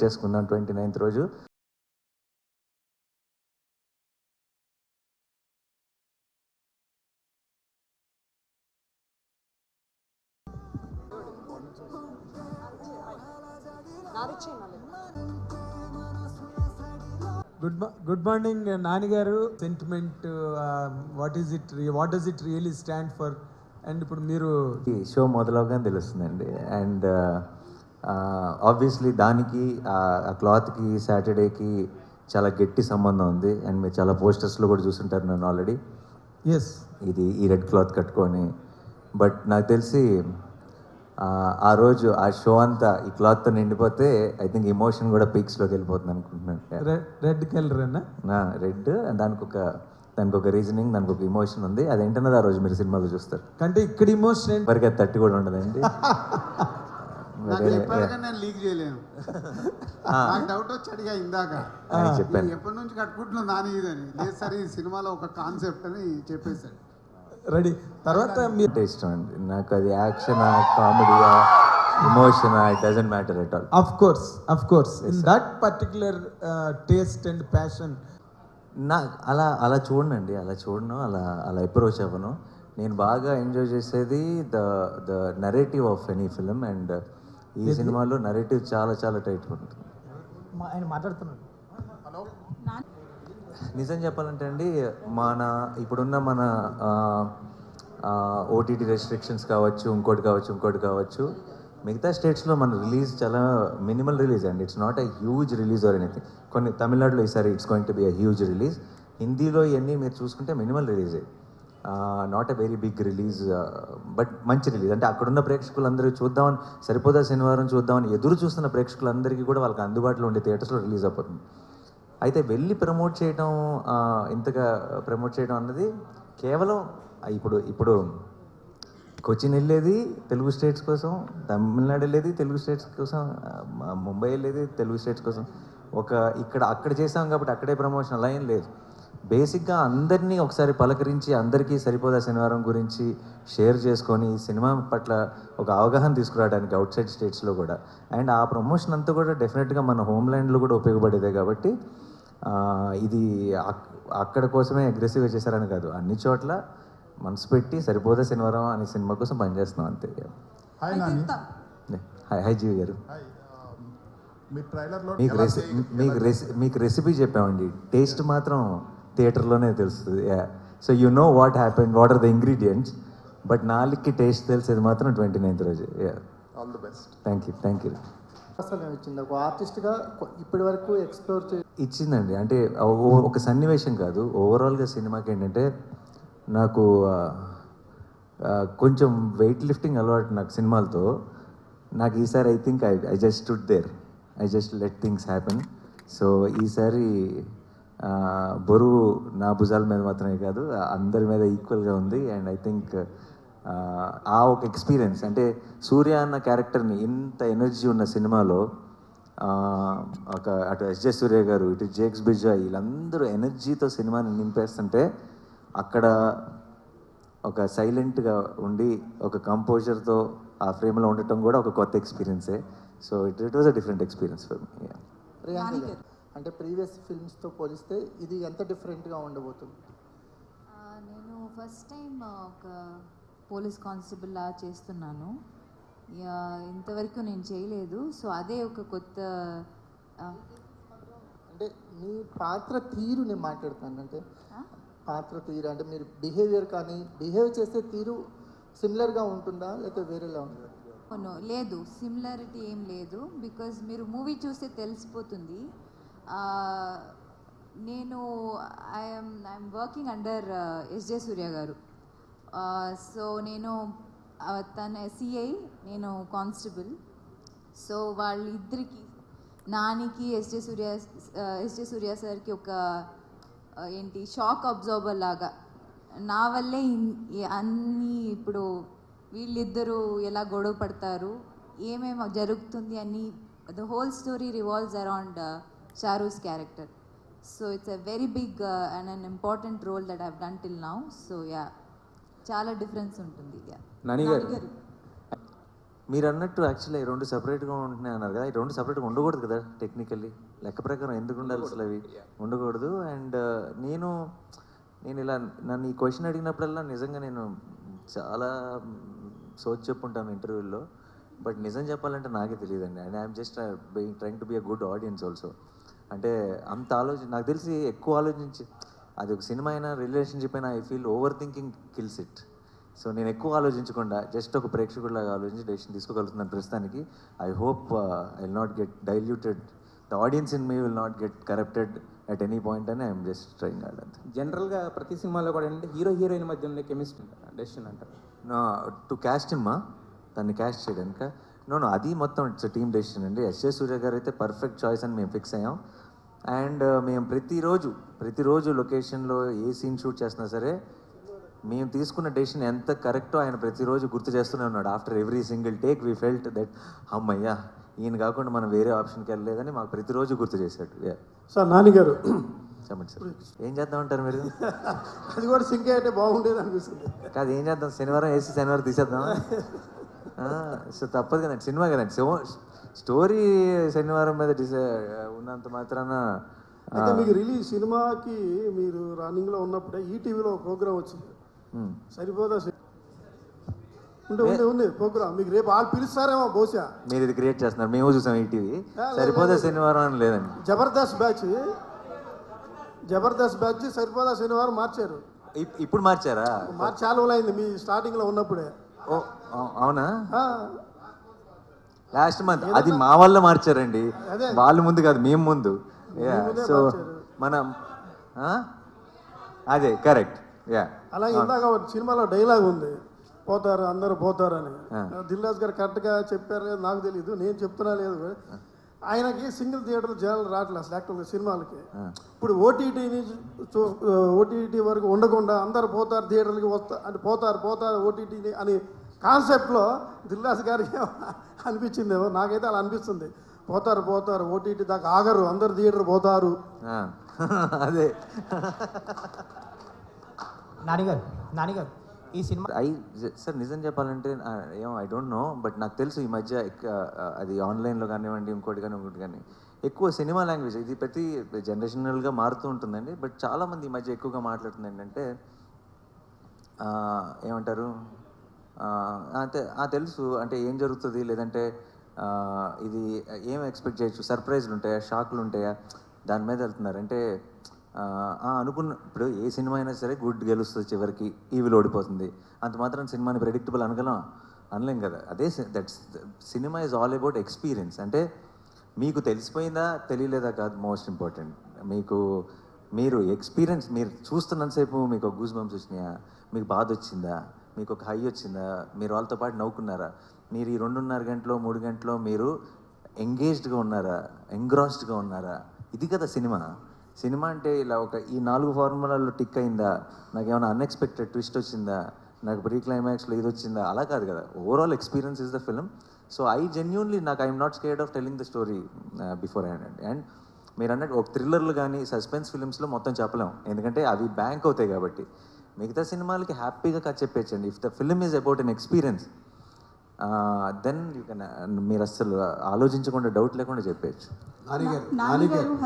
చేసుకుందాం 29th రోజు. Good morning Nani గారు. Sentiment what does it really stand for? And ఇప్పుడు మీరు ఈ షో మొదలవగానే తెలుస్తుందండి. అండ్ ఆబ్వియస్లీ దానికి ఆ క్లాత్కి సాటర్డేకి చాలా గట్టి సంబంధం ఉంది. అండ్ మీరు చాలా పోస్టర్స్లో కూడా చూసుంటారు నన్ను ఆల్రెడీ. ఎస్, ఇది ఈ రెడ్ క్లాత్ కట్టుకొని. బట్ నాకు తెలిసి ఆ రోజు ఆ షో అంతా ఈ క్లాత్తో నిండిపోతే ఐ థింక్ ఇమోషన్ కూడా పీక్స్లోకి వెళ్ళిపోతుంది అనుకుంటున్నాను. రెడ్ కలర్ అన్నా రెడ్, దానికి ఒక రీజనింగ్, దానికి ఒక ఇమోషన్ ఉంది. అదేంటన్నది ఆ రోజు మీరు సినిమాలో చూస్తారు. అంటే ఇక్కడ ఇమోషన్ వరకు అది తట్టి కూడా ఉండదండి. నేను లీక్ చేయలేను. నాకు డౌట్ వచ్చి అడిగా ఇందాక, చెప్పాను ఎప్పటి నుంచి కట్టుకుంటున్నా నాని ఇదని. లేదు సార్, ఈ సినిమాలో ఒక కాన్సెప్ట్ అని చెప్పేశాడు. రెడీ. తర్వాత అంటే ఇష్టం అండి నాకు. అది యాక్షన్, కామెడీయా, emotion, it doesn't matter at all. Of course in that particular taste and passion. అలా చూడనండి, అలా అప్రోచ్ అవ్వను. నేను బాగా ఎంజాయ్ చేసేది the narrative of any film. And ఈ సినిమాలో నరేటివ్ చాలా చాలా టైట్ ఉంటుంది. ఆయన మాట్లాడుతున్నాడు. నిజం చెప్పాలంటే అండి, ఇప్పుడున్న మన ఓటీటీ రెస్ట్రిక్షన్స్ కావచ్చు, ఇంకోటి కావచ్చు, మిగతా స్టేట్స్లో మన రిలీజ్ చాలా మినిమల్ రిలీజ్ అండి. It's not a huge release or anything. కొన్ని తమిళనాడులో ఈసారి it's going to be a huge release. హిందీలో ఇవన్నీ మీరు చూసుకుంటే మినిమల్ రిలీజే, not a very big release, but మంచి రిలీజ్. అంటే అక్కడున్న ప్రేక్షకులందరూ చూద్దామని, సరిపోదా శనివారం చూద్దామని ఎదురు చూస్తున్న ప్రేక్షకులందరికీ కూడా వాళ్ళకి అందుబాటులో ఉండే థియేటర్స్లో రిలీజ్ అయిపోతుంది. అయితే వెళ్ళి ఇంతగా ప్రమోట్ చేయడం అన్నది కేవలం ఇప్పుడు కొచ్చిన్ వెళ్ళేది తెలుగు స్టేట్స్ కోసం, తమిళనాడు వెళ్ళేది తెలుగు స్టేట్స్ కోసం, ముంబై వెళ్ళేది తెలుగు స్టేట్స్ కోసం. అక్కడ చేసాం కాబట్టి అక్కడే ప్రమోషన్ అలా ఏం లేదు. బేసిక్గా అందరినీ ఒకసారి పలకరించి, అందరికీ సరిపోదా శనివారం గురించి షేర్ చేసుకొని, సినిమా పట్ల ఒక అవగాహన తీసుకురావడానికి అవుట్ సైడ్ స్టేట్స్లో కూడా. అండ్ ఆ ప్రమోషన్ అంతా కూడా డెఫినెట్గా మన హోమ్ల్యాండ్లో కూడా ఉపయోగపడేదే. కాబట్టి ఇది అక్కడ కోసమే అగ్రెసివ్గా చేశారని కాదు, అన్ని చోట్ల మనసు పెట్టి సరిపోదా శనివారం అనే సినిమా కోసం పనిచేస్తున్నాం అంతే. హాయ్ జీవి గారు. మీకు రెసిపీ చెప్పామండి, టేస్ట్ మాత్రం థియేటర్లోనే తెలుస్తుంది. So you know what happened, what are the ingredients, but నాలుగుకి టేస్ట్ తెలిసేది మాత్రం 29th రోజు. All the best. Thank you. అసలు వచ్చింది ఒక ఆర్టిస్ట్గా ఇప్పటి వరకు ఎక్స్ప్లోర్ ఇచ్చిందండి. అంటే ఒక సన్నివేశం కాదు, ఓవరాల్గా సినిమాకి ఏంటంటే నాకు కొంచెం వెయిట్ లిఫ్టింగ్ అలవాటు నాకు సినిమాలతో. నాకు ఈసారి I think I just stood there, I just let things happen. So ఈసారి బరువు నా భుజాల మీద మాత్రమే కాదు, అందరి మీద ఈక్వల్గా ఉంది. అండ్ ఐ థింక్ ఒక ఎక్స్పీరియన్స్, అంటే సూర్య అన్న క్యారెక్టర్ని ఇంత ఎనర్జీ ఉన్న సినిమాలో అటు ఎస్జే సూర్య గారు, ఇటు జేక్స్ బిజాయ్, వీళ్ళందరూ ఎనర్జీతో సినిమాని నింపేస్తుంటే అక్కడ ఒక సైలెంట్గా ఉండి ఒక కంపోజర్తో ఆ ఫ్రేమ్లో ఉండటం కూడా ఒక కొత్త ఎక్స్పీరియన్సే. So it was a different experience for me. అంటే ప్రీవియస్ ఫిల్మ్స్తో పోలిస్తే ఇది ఎంత డిఫరెంట్గా ఉండబోతుంది? నేను ఫస్ట్ టైం ఒక పోలీస్ కానిస్టేబుల్ లా చేస్తున్నాను. ఇంతవరకు నేను చేయలేదు. సో అదే ఒక కొత్త. అంటే మీ పాత్ర తీరు నేను మాట్లాడుతాను. అంటే పాత్ర తీరు అంటే మీరు బిహేవియర్ కానీ బిహేవ్ చేసే తీరు సిమిలర్గా ఉంటుందా లేకపోతే వేరేలా ఉంటుందా? లేదు, సిమిలారిటీ ఏం లేదు. బికాజ్ మీరు మూవీ చూస్తే తెలిసిపోతుంది. నేను ఐఎమ్ వర్కింగ్ అండర్ ఎస్జే సూర్య గారు. సో నేను తన సిఐ, నేను కానిస్టేబుల్. సో వాళ్ళిద్దరికి, నానికి ఎస్జే సూర్య సార్కి ఒక షాక్ అబ్జర్వర్ లాగా నా వల్లే అన్నీ, ఇప్పుడు వీళ్ళిద్దరూ ఎలా గొడవ పడతారు, ఏమేమి జరుగుతుంది అని, the whole story revolves around Charu's character. So it's a very big and an important role that I've done till now. So చాలా డిఫరెన్స్ ఉంటుంది. నాని గారు, మీరు అన్నట్టు యాక్చువల్లీ ఈ రెండు సపరేట్గా ఉంటున్నాయి అన్నారు కదా, ఈ రెండు సపరేట్గా ఉండకూడదు కదా టెక్నికల్లీ, లెక్క ప్రకారం ఎందుకు ఉండాలి అసలు అవి ఉండకూడదు. అండ్ నేను ఇలా నన్ను ఈ క్వశ్చన్ అడిగినప్పుడల్లా నిజంగా నేను చాలా సోచ్ చెప్పుంటాను ఇంటర్వ్యూల్లో, బట్ నిజం చెప్పాలంటే నాకే తెలియదండి. And I'm just trying to be a good audience also. అంటే అంత నాకు తెలిసి ఎక్కువ ఆలోచించి అది ఒక సినిమా అయినా రిలేషన్షిప్ అయినా I feel over thinking kills it. So నేను ఎక్కువ ఆలోచించకుండా జస్ట్ ఒక ప్రేక్షకుడిలాగా ఆలోచించి డెసిషన్ తీసుకోగలుగుతున్నాను ప్రస్తుతానికి. I hope I will not get diluted, the audience in me will not get corrupted at any point అని ఐఎమ్ జస్ట్ ట్రైంగ్ అంతే. జనరల్గా ప్రతి సినిమాలో కూడా ఏంటంటే హీరో హీరోయిన్ మధ్య ఉండే కెమిస్ట్రీ డెసిషన్ అంటారు. టు క్యాస్ట్ హిమ్మా, దాన్ని క్యాస్ట్ చేయడానికి నో అది మొత్తం ఇట్స్ టీమ్ డెసిషన్ అండి. ఎస్జే సూర్య గారు అయితే పర్ఫెక్ట్ చాయిస్ అని మేము ఫిక్స్ అయ్యాం. అండ్ మేము ప్రతిరోజు లొకేషన్లో ఏ సీన్ షూట్ చేసినా సరే మేము తీసుకున్న డెసిషన్ ఎంత కరెక్టో ఆయన ప్రతిరోజు గుర్తు చేస్తూనే ఉన్నాడు. After every single take we felt that అమ్మయ్యా ఈయన కాకుండా మనం వేరే ఆప్షన్కి వెళ్ళలేదని మాకు ప్రతిరోజు గుర్తు చేశాడు. సార్ నాన్నగారు చెప్పండి సార్, ఏం చేద్దామంటారు మీరు? అది కూడా సింక్ అయితే బాగుండేది అనిపిస్తుంది. కాదు ఏం చేద్దాం, శనివారం వేసి శనివారం తీసేద్దాం. సో తప్పదు కదండి, సినిమా కదండి. స్టోరీ శనివారం మీద ఉన్నంత మాత్రాన. అయితే మీకు రిలీజ్ సినిమాకి మీరు రన్నింగ్లో ఉన్నప్పుడే ఈటీవీలో ప్రోగ్రామ్ వచ్చింది, సరిపోదా ఉంది ప్రోగ్రామ్. మీకు రేపు వాళ్ళు పిలుస్తారేమో బహుశా. మీరు ఇది క్రియేట్ చేస్తున్నారు, మేము చూసాం ఈటీవీ. సరిపోదా శనివారం అని లేదండి, జబర్దస్త్ బ్యాచ్ సరిపోదా శనివారం మార్చారు. ఇప్పుడు మార్చారా? చాలా రోజులు అయింది మీ స్టార్టింగ్లో ఉన్నప్పుడే. ఓ అవునా? లాస్ట్ మంత్ అది మా వల్ల మార్చారండి, వాళ్ళు ముందు కాదు మేము ముందు. సో మనం అదే కరెక్ట్. అలాగే ఇందాక సినిమాలో డైలాగ్ ఉంది, పోతారు అందరూ పోతారని. దిల్రాజ్ గారు కరెక్ట్గా చెప్పారు లేదు నాకు తెలియదు, నేను చెప్తున్నా లేదు. ఆయనకి సింగిల్ థియేటర్లు జనాలు రావట్లేదు అసలు యాక్చువల్గా సినిమాలకి. ఇప్పుడు ఓటీటీ వరకు ఉండకుండా అందరు పోతారు థియేటర్లకి అంటే పోతారు ఓటీటీ అని కాన్సెప్ట్లో దిల్రాజ్ గారికి అనిపించిందేమో, నాకైతే అలా అనిపిస్తుంది. పోతారు ఓటీటీ దాకా ఆగరు, అందరు థియేటర్ పోతారు. అదే నానిగారు ఈ సినిమా సార్ నిజం చెప్పాలంటే ఏమో ఐ డోంట్ నో, బట్ నాకు తెలుసు ఈ మధ్య అది ఆన్లైన్లో కానివ్వండి ఇంకోటి కానీ ఎక్కువ సినిమా లాంగ్వేజ్ ఇది ప్రతి జనరేషనల్గా మారుతూ ఉంటుందండి. బట్ చాలామంది ఈ మధ్య ఎక్కువగా మాట్లాడుతుంది ఏంటంటే ఏమంటారు అంటే తెలుసు అంటే ఏం జరుగుతుంది, లేదంటే ఇది ఏం ఎక్స్పెక్ట్ చేయొచ్చు, సర్ప్రైజ్లు ఉంటాయా, షాక్లు ఉంటాయా, దాని మీద వెళ్తున్నారు. అంటే అనుకున్న ఇప్పుడు ఏ సినిమా అయినా సరే గుడ్ గెలుస్తుంది, చివరికి ఈవిల్ ఓడిపోతుంది. అంత మాత్రం సినిమాని ప్రెడిక్టబుల్ అనలేం కదా. అదే that's cinema is all about experience. అంటే మీకు తెలిసిపోయిందా తెలియలేదా కాదు మోస్ట్ ఇంపార్టెంట్. మీరు ఎక్స్పీరియన్స్ మీరు చూస్తున్నంతసేపు మీకు ఒక గూస్ బంప్స్ వచ్చినాయా, మీకు బాధ వచ్చిందా, మీకు ఒక హై వచ్చిందా, మీరు వాళ్ళతో పాటు నవ్వుకున్నారా, మీరు ఈ 2.5 గంటలో 3 గంటలో మీరు ఎంగేజ్డ్గా ఉన్నారా, ఎంగ్రాస్డ్గా ఉన్నారా, ఇది కదా సినిమా అంటే ఇలా ఈ 4 ఫార్ములాల్లో టిక్ అయిందా, నాకు ఏమైనా అన్ఎక్స్పెక్టెడ్ ట్విస్ట్ వచ్చిందా, నాకు ప్రీ క్లైమాక్స్లో ఇది వచ్చిందా, అలా కాదు కదా. Overall experience is the film. So I genuinely I'm not scared of telling the story before hand అండి. అండ్ మీరు అన్నట్టు ఒక థ్రిల్లర్లు కానీ సస్పెన్స్ ఫిల్మ్స్లో మొత్తం చెప్పలేము, ఎందుకంటే అవి బ్యాంక్ అవుతాయి కాబట్టి. మిగతా సినిమాలకి హ్యాపీగా కథ చెప్పేచ్చండి. If the film is about an experience then you can, మీరు అస్సలు ఆలోచించకుండా డౌట్ లేకుండా చెప్పేయచ్చు.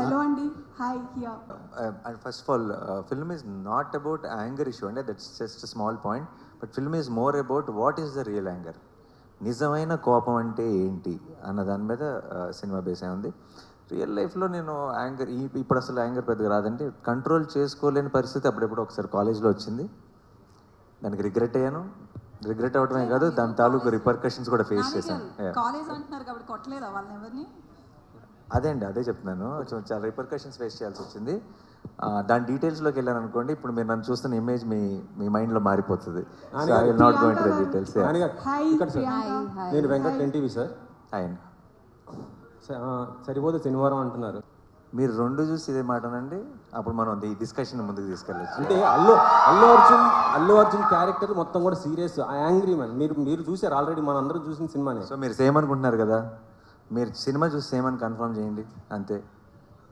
హలో అండి, hi. And first of all film is not about anger issue అండి, that's just small point. But film is more about what is the real anger, నిజమైన కోపం అంటే ఏంటి అన్న దాని మీద సినిమా బేస్ అయి ఉంది. రియల్ లైఫ్లో నేను యాంగర్ ఇప్పుడు అసలు యాంగర్ పెద్దగా రాదండి, కంట్రోల్ చేసుకోలేని పరిస్థితి అప్పుడెప్పుడు ఒకసారి కాలేజ్లో వచ్చింది. దానికి రిగ్రెట్ అయ్యాను. రిగ్రెట్ అవడమే కాదు, దాని తాలూకు రిపర్కషన్స్ కూడా ఫేస్ చేశాను. అదే చెప్తున్నాను, చాలా రిపర్కషన్స్ ఫేస్ చేయాల్సి వచ్చింది. దాని డీటెయిల్స్లోకి వెళ్ళాను అనుకోండి, ఇప్పుడు మీరు నన్ను చూస్తున్న ఇమేజ్ మీ మైండ్లో మారిపోతుంది. So I will not go into the details. నేను వెంకట్ ఎన్టీవీ సార్. ఆయన సరిపోతే శనివారం అంటున్నారు, మీరు 2 చూసి ఇదే మాటనండి, అప్పుడు మనం ఈ డిస్కషన్ ముందుకు తీసుకెళ్ళచ్చు. అంటే అల్లు అర్జున్ క్యారెక్టర్ మొత్తం కూడా సీరియస్, యాంగ్రీ మ్యాన్. మీరు చూసారు ఆల్రెడీ, మన అందరూ చూసిన సినిమానే. సో మీరు సేమ్ అనుకుంటున్నారు కదా, మీరు సినిమా చూసి సేమ్ అని కన్ఫర్మ్ చేయండి అంతే,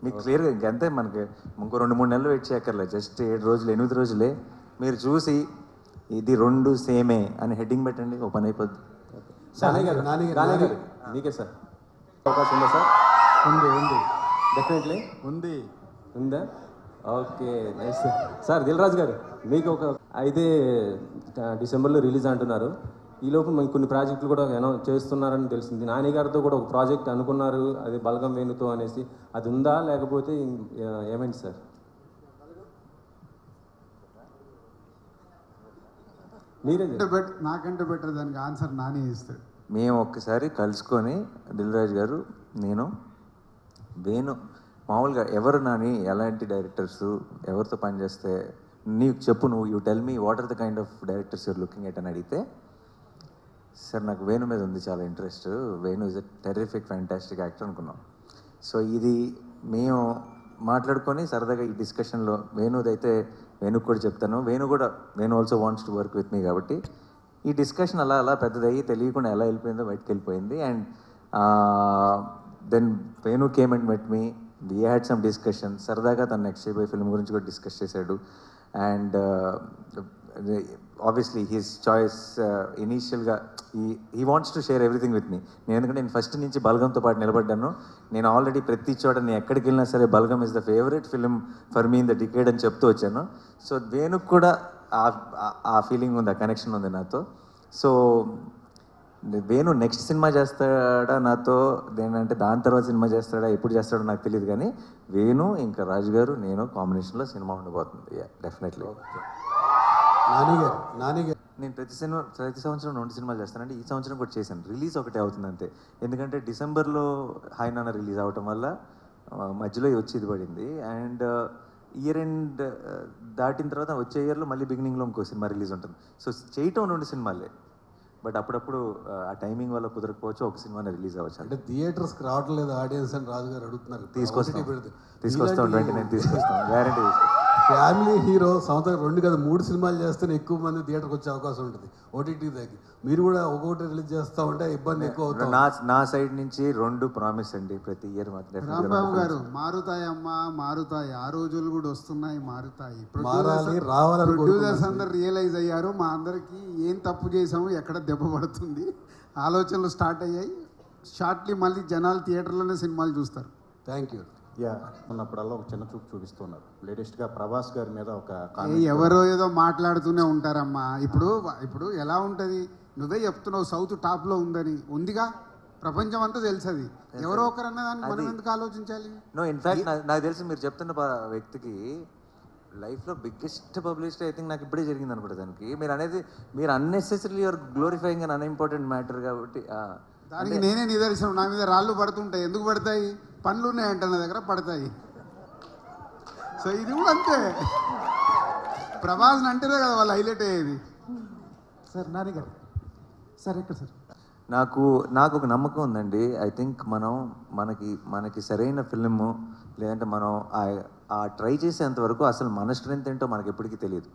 మీకు క్లియర్గా. ఇంకంతే, మనకి ఇంకో 2-3 నెలలు వెయిట్ చేయక్కర్లేదు, జస్ట్ 7 రోజులు 8 రోజులే. మీరు చూసి ఇది 2 సేమే అని హెడ్డింగ్ పెట్టండి, ఓపెన్ అయిపోద్ది. నాని గారు మీకే సార్ అవకాశం ఉందా సార్? ఉంది డెఫినెట్లీ ఉంది ఉందా? Okay nice sir. Dil Raju గారు మీకు ఒక అయితే డిసెంబర్లో రిలీజ్ అంటున్నారు. ఈలోపు మేము కొన్ని ప్రాజెక్టులు కూడా చేస్తున్నారని తెలిసింది. నాని గారితో కూడా ఒక ప్రాజెక్ట్ అనుకున్నారు, అది బలగం వేణుతో అనేసి. అది ఉందా లేకపోతే ఏమైంది సార్? మీరే నాకంటే బెటర్ దానికి ఆన్సర్ నాని ఇస్తాడు. మేము ఒక్కసారి కలుసుకొని దిల్ రాజు గారు, నేను, వేణు, మామూలుగా ఎవరు నాని ఎలాంటి డైరెక్టర్స్ ఎవరితో పనిచేస్తే నీకు చెప్పు, నువ్వు you tell me what are the kind of directors you're looking at అని అడిగితే, సార్ నాకు వేణు మీద ఉంది చాలా interest, Venu is a terrific fantastic actor అనుకున్నాం. సో ఇది మేము మాట్లాడుకొని సరదాగా ఈ డిస్కషన్లో వేణుదైతే వేణుకు కూడా చెప్తాను, Venu also wants to work with me. కాబట్టి ఈ డిస్కషన్ అలా అలా పెద్దదయ్యి తెలియకుండా ఎలా వెళ్ళిపోయిందో బయటకు వెళ్ళిపోయింది. And then Venu came and met me, we had some discussion. సరదాగా తను నెక్స్ట్ చేయబోయే ఫిల్మ్ గురించి కూడా డిస్కస్ చేశాడు. అండ్ ఆబ్వియస్లీ హిస్ చాయిస్ ఇనీషియల్గా he wants to share everything with me. ఎందుకంటే నేను ఫస్ట్ నుంచి బల్గంతో పాటు నిలబడ్డాను. నేను ఆల్రెడీ ప్రతి చోట నేను ఎక్కడికి వెళ్ళినా సరే Balagam is the favourite film for me in the decade అని చెప్తూ వచ్చాను. సో వేణుకు కూడా ఆ ఫీలింగ్ ఉంది, ఆ కనెక్షన్ ఉంది నాతో. సో వేణు నెక్స్ట్ సినిమా చేస్తాడా నాతో, ఏంటంటే దాని తర్వాత సినిమా చేస్తాడా, ఎప్పుడు చేస్తాడో నాకు తెలియదు. కానీ వేణు ఇంకా రాజు గారు నేను కాంబినేషన్లో సినిమా ఉండబోతుంది డెఫినెట్లీ. నేను ప్రతి సంవత్సరం 2 సినిమాలు చేస్తానంటే ఈ సంవత్సరం కూడా చేశాను. రిలీజ్ ఒకటే అవుతుంది అంతే. ఎందుకంటే డిసెంబర్లో హాయ్ నాన్న రిలీజ్ అవటం వల్ల మధ్యలో వచ్చి ఇది పడింది. అండ్ ఇయర్ ఎండ్ దాటిన తర్వాత వచ్చే ఇయర్లో మళ్ళీ బిగినింగ్లో ఇంకో సినిమా రిలీజ్ ఉంటుంది. సో చేయటం 2 సినిమాలే, బట్ అప్పుడప్పుడు ఆ టైమింగ్ వల్ల కుదరకపోవచ్చు, ఒక సినిమానే రిలీజ్ అవ్వచ్చు. అంటే థియేటర్స్కి రావట్లేదు ఆడియన్స్ అని రాజు గారు అడుగుతున్నారు. తీసుకొస్తాం 29 తీసుకొస్తాం, గ్యారంటీ తీసుకొస్తాం. ఫ్యామిలీ హీరో సంవత్సరం 2 కాదు 3 సినిమాలు చేస్తేనే ఎక్కువ మంది థియేటర్కి వచ్చే అవకాశం ఉంటుంది ఓటీటీ దగ్గర. మీరు కూడా ఒక్కొక్కటి రిలీజ్ చేస్తూ ఉంటే ఇబ్బంది ఎక్కువ అవుతుంది. నా సైడ్ నుంచి 2 ప్రామిస్ అండి ప్రతి ఇయర్. రాంబాబు గారు మారుతాయమ్మా మారుతాయి, ఆ రోజులు కూడా వస్తున్నాయి మారుతాయి. ప్రొడ్యూసర్స్ అందరు రియలైజ్ అయ్యారు, మా అందరికీ ఏం తప్పు చేసాము, ఎక్కడ దెబ్బ పడుతుంది, ఆలోచనలు స్టార్ట్ అయ్యాయి. షార్ట్లీ మళ్ళీ జనాలు థియేటర్లోనే సినిమాలు చూస్తారు. Thank you. ఉన్నప్పుడల్లా ఒక చిన్న చూపు చూపిస్తున్నారు. లేటెస్ట్గా ప్రభాస్ గారి మీద ఒక ఎవరో ఏదో మాట్లాడుతూనే ఉంటారమ్మా. ఇప్పుడు ఎలా ఉంటుంది, నువ్వే చెప్తున్నావు సౌత్ టాప్లో ఉందని. ఉందిగా, ప్రపంచం అంతా తెలుసు. అది ఎవరో ఒకరన్నా దాన్ని మనం ఎందుకు ఆలోచించాలి? నో, ఇన్ఫ్యాక్ట్ నాకు తెలిసి మీరు చెప్తున్న వ్యక్తికి లైఫ్లో బిగ్గెస్ట్ పబ్లిసిటీ ఐ థింక్ నాకు ఇప్పుడే జరిగింది అనుకుంటా. దానికి మీరు unnecessary your glorifying and unimportant matter. కాబట్టి దానికి నేనే నిదర్శనం. నా మీద రాళ్ళు పడుతుంటాయి. ఎందుకు పడతాయి? పనులు ఉన్నాయంట నా దగ్గర, పడతాయి. సో ఇది కూడా అంతే. ప్రభాస్ని అంటేనే కదా వాళ్ళు హైలైట్ అయ్యేది. సార్ నాని గారు సార్ ఎక్కడ సార్? నాకు ఒక నమ్మకం ఉందండి. ఐ థింక్ మనకి సరైన ఫిల్ము, లేదంటే మనం ఆ ట్రై చేసేంత వరకు అసలు మన స్ట్రెంత్ ఏంటో మనకి ఎప్పటికీ తెలియదు.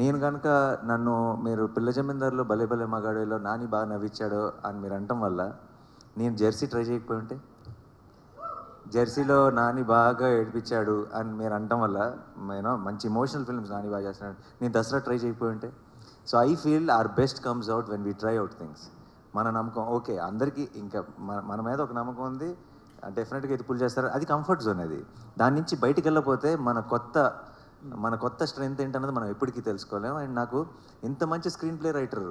నేను కనుక నన్ను మీరు పిల్ల జమీందారులో భలే భలే మగాడేలో నాని బాగా నవ్వించాడు అని మీరు అనటం వల్ల నేను జెర్సీ ట్రై చేయకపోయి ఉంటే, జెర్సీలో నాని బాగా ఏడిపించాడు అని మీరు అనటం వల్ల నేను మంచి ఇమోషనల్ ఫిల్మ్స్ నాని బాగా చేస్తున్నాడు, నేను దసరా ట్రై చేయకపోయి ఉంటే. So I feel our best comes out when we try out things. మన నమ్మకం ఓకే, అందరికీ ఇంకా మన మీద ఒక నమ్మకం ఉంది, డెఫినెట్గా ఇది పుల్ చేస్తారు. అది కంఫర్ట్ జోన్. అది దాని నుంచి బయటికి వెళ్ళకపోతే మన కొత్త స్ట్రెంత్ ఏంటన్నది మనం ఎప్పటికీ తెలుసుకోలేము. అండ్ నాకు ఇంత మంచి స్క్రీన్ ప్లే రైటర్.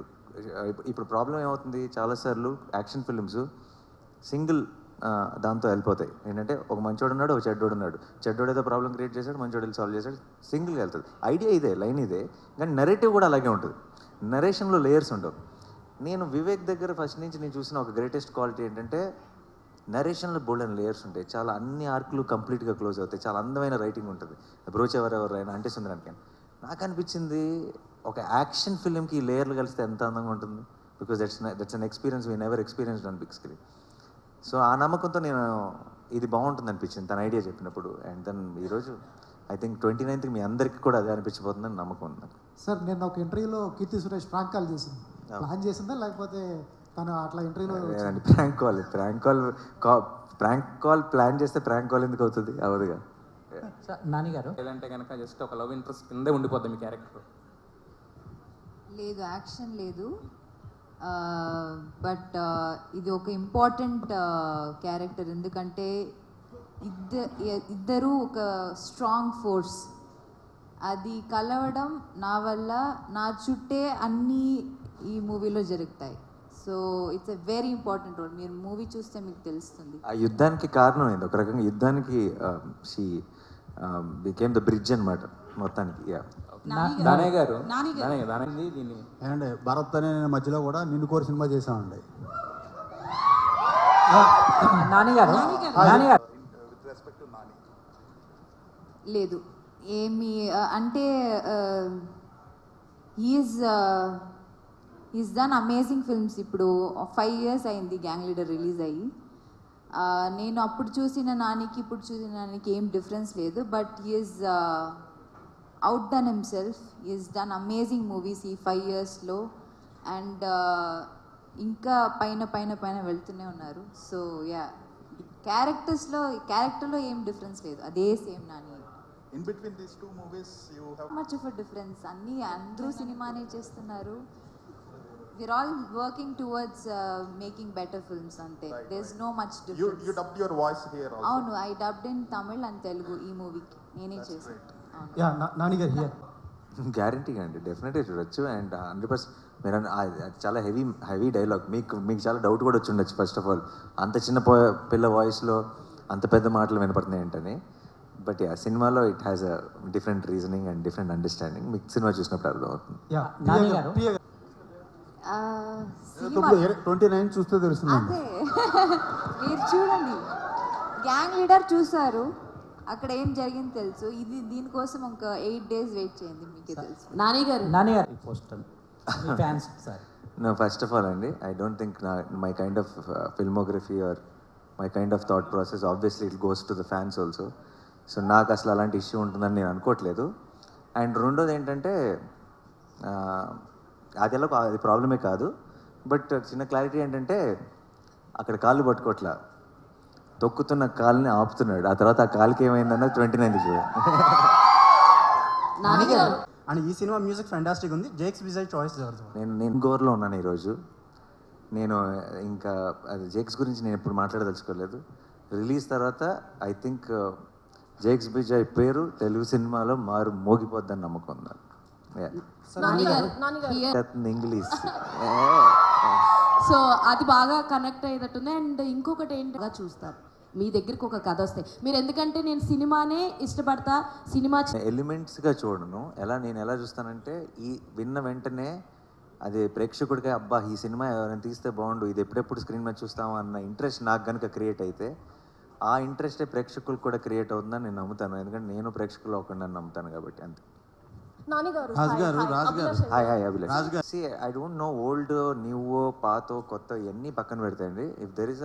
ఇప్పుడు ప్రాబ్లం ఏమవుతుంది, చాలాసార్లు యాక్షన్ ఫిల్మ్స్ సింగిల్ దాంతో వెళ్ళిపోతాయి. ఏంటంటే ఒక మంచోడు ఉన్నాడు, ఒక చెడ్డోడు ఉన్నాడు. చెడ్డోడు ఏదో ప్రాబ్లం క్రియేట్ చేశాడు, మంచోడు సాల్వ్ చేశాడు, సింగిల్గా వెళ్తుంది. ఐడియా ఇదే, లైన్ ఇదే, కానీ నెరేటివ్ కూడా అలాగే ఉంటుంది. నరేషన్లో లేయర్స్ ఉండవు. నేను వివేక్ దగ్గర ఫస్ట్ నుంచి నేను చూసిన ఒక గ్రేటెస్ట్ క్వాలిటీ ఏంటంటే నరేషన్లో బోల్డ్ అండ్ లేయర్స్ ఉంటాయి. చాలా అన్ని ఆర్క్లు కంప్లీట్గా క్లోజ్ అవుతాయి. చాలా అందమైన రైటింగ్ ఉంటుంది. బ్రోచ్ ఎవరెవరైనా అంటే సుందరానికి నాకు అనిపించింది ఒక యాక్షన్ ఫిల్మ్కి ఈ లేయర్లు కలిస్తే ఎంత అందంగా ఉంటుంది. Because that's an experience we never experienced on big screen. So ఆ నమ్మకంతో నేను ఇది బాగుంటుంది అనిపించింది తన ఐడియా చెప్పినప్పుడు. అండ్ దెన్ ఈరోజు ఐ థింక్ 29th మీ అందరికీ కూడా అదే అనిపించబోతుందని నమ్మకం ఉంది నాకు. సార్ నేను ఒక ఇంటర్వ్యూలో కీర్తి సురేష్ ప్రాంక్ కాల్ చేసింది, ప్లాన్ చేసిందా లేకపోతే తను అట్లా ఇంటర్వ్యూలో? ప్రాంక్ కాల్ ప్లాన్ చేస్తే ప్రాంక్ కాల్ ఎందుకు అవుతుంది? అవదుగా. నాని గారు అంటే కనుక జస్ట్ ఒక లవ్ ఇంట్రెస్ట్ కిందే ఉండిపోద్ది మీ క్యారెక్టర్? లేదు, యాక్షన్ లేదు. బట్ ఇది ఒక ఇంపార్టెంట్ క్యారెక్టర్, ఎందుకంటే ఇద్దరు ఒక స్ట్రాంగ్ ఫోర్స్, అది కలవడం నా వల్ల నా చుట్టే అన్నీ ఈ మూవీలో జరుగుతాయి. So it's a very important role. మీరు మూవీ చూస్తే మీకు తెలుస్తుంది. ఆ యుద్ధానికి కారణం ఏంది, ఒక రకంగా యుద్ధానికి షీ బికేమ్ ద బ్రిడ్జ్ అనమాట మొత్తానికి. నానయ్య గారు దీన్ని అండ్ భరత్ అనే నేను మధ్యలో కూడా నిన్ను కోరి సినిమా చేశామండి. నానిగారు లేదు ఏమి అంటే ఈజ్ డన్ అమేజింగ్ ఫిల్మ్స్. ఇప్పుడు 5 years అయింది గ్యాంగ్ లీడర్ రిలీజ్ అయ్యి. నేను అప్పుడు చూసిన నానికి ఇప్పుడు చూసిన నానికి ఏం డిఫరెన్స్ లేదు, but is out done himself. Is done amazing movies ఈ 5 yearsలో, అండ్ ఇంకా పైన పైన పైన వెళ్తూనే ఉన్నారు. సో యా, క్యారెక్టర్లో ఏం డిఫరెన్స్ లేదు, అదే same Nani. In between these two movies you have much of a difference. అందరూ సినిమానే చేస్తున్నారు. we're all working towards making better films ante. There's no much difference. you dubbed your voice here also. అవును, I dubbed in Tamil and Telugu ఈ మూవీకి నేనే చేశాను. Yeah Nani గారు here. గ్యారంటీగా అండి, డెఫినెట్గా చూడొచ్చు. అండ్ 100% మీరు చాలా హెవీ డైలాగ్, మీకు చాలా డౌట్ కూడా వచ్చి ఉండొచ్చు ఫస్ట్ ఆఫ్ ఆల్, అంత చిన్న పిల్ల వాయిస్లో అంత పెద్ద మాటలు వినపడుతున్నాయి ఏంటని. బట్ యా, సినిమాలో it has a different reasoning and different understanding. మీకు సినిమా చూసినప్పుడు అర్థమవుతుంది. యా నాని గారు 29 చూస్తే తెలుస్తుంది. అదే మీరు చూడండి, గ్యాంగ్ లీడర్ చూసారు, అక్కడ ఏం జరిగింది తెలుసు. దీనికోసం ఒక 8 days వెయిట్ చేయండి, మీకే తెలుసు. నాని గారు fans sir. No, first of all అండి, I don't think my kind of filmography or my kind of thought process, obviously it goes to the fans also. So నాకు అసలు అలాంటి ఇష్యూ ఉంటుందని నేను అనుకోవట్లేదు. అండ్ రెండోది ఏంటంటే అది ప్రాబ్లమే కాదు. బట్ చిన్న క్లారిటీ ఏంటంటే అక్కడ కాళ్ళు పట్టుకోట్లా, తొక్కుతున్న కాలుని ఆపుతున్నాడు. ఆ తర్వాత ఆ కాలుకి ఏమైందన్నది 29th చూడ. అండ్ ఈ సినిమా మ్యూజిక్ ఫ్యాంటాస్టిక్ ఉంది. జేక్స్ విజయ్ చాయిస్ నేను గోర్లో ఉన్నాను ఈరోజు. నేను ఇంకా అది జేక్స్ గురించి నేను ఎప్పుడు మాట్లాడదలుచుకోలేదు. రిలీజ్ తర్వాత ఐ థింక్ జేక్స్ విజయ్ పేరు తెలుగు సినిమాలో మోగిపోద్దని నమ్మకం ఉంది. ఇంగ్లీష్ సో అది బాగా కనెక్ట్ అయ్యేటట్టుంది. అండ్ ఇంకొకటి ఏంటగా చూస్తారు, మీ దగ్గరికి ఒక కథ వస్తే మీరు, ఎందుకంటే నేను సినిమానే ఇష్టపడతా, సినిమా ఎలిమెంట్స్గా చూడను. నేను ఎలా చూస్తానంటే, ఈ విన్న వెంటనే అది ప్రేక్షకుడికి అబ్బా ఈ సినిమా ఎవరైనా తీస్తే బాగుండు, ఇది ఎప్పుడెప్పుడు స్క్రీన్ మీద చూస్తాము అన్న ఇంట్రెస్ట్ నాకు కనుక క్రియేట్ అయితే, ఆ ఇంట్రెస్టే ప్రేక్షకులకు కూడా క్రియేట్ అవుతుందని నేను నమ్ముతాను. ఎందుకంటే నేను ప్రేక్షకులు అవ్వకుండా నమ్ముతాను కాబట్టి. అంతే. I don't know old new పాతో కొత్త ఇవన్నీ పక్కన పెడతాయండి. If there is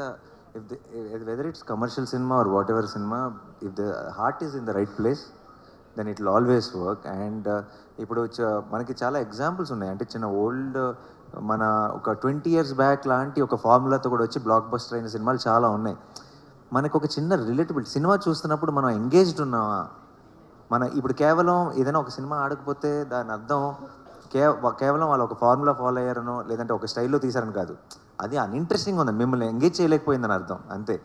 whether it's commercial సినిమా ఆర్ వాట్ ఎవర్ సినిమా, if the heart is in the right place then it will always work. And ఇప్పుడు మనకి చాలా ఎగ్జాంపుల్స్ ఉన్నాయి. అంటే చిన్న ఓల్డ్ మన ఒక 20 years బ్యాక్ లాంటి ఒక ఫార్ములాతో కూడా వచ్చి బ్లాక్ బస్టర్ అయిన సినిమాలు చాలా ఉన్నాయి. మనకు ఒక చిన్న రిలేటబుల్ సినిమా చూస్తున్నప్పుడు మనం ఎంగేజ్డ్ ఉన్నామా, ఇప్పుడు కేవలం ఏదైనా ఒక సినిమా ఆడకపోతే దాని అర్థం కేవలం వాళ్ళు ఒక ఫార్ములా ఫాలో అయ్యారనో లేదంటే ఒక స్టైల్లో తీసారని కాదు, అది అన్ఇంట్రెస్టింగ్ ఉందని మిమ్మల్ని ఎంగేజ్ చేయలేకపోయిందని అర్థం. అంతే.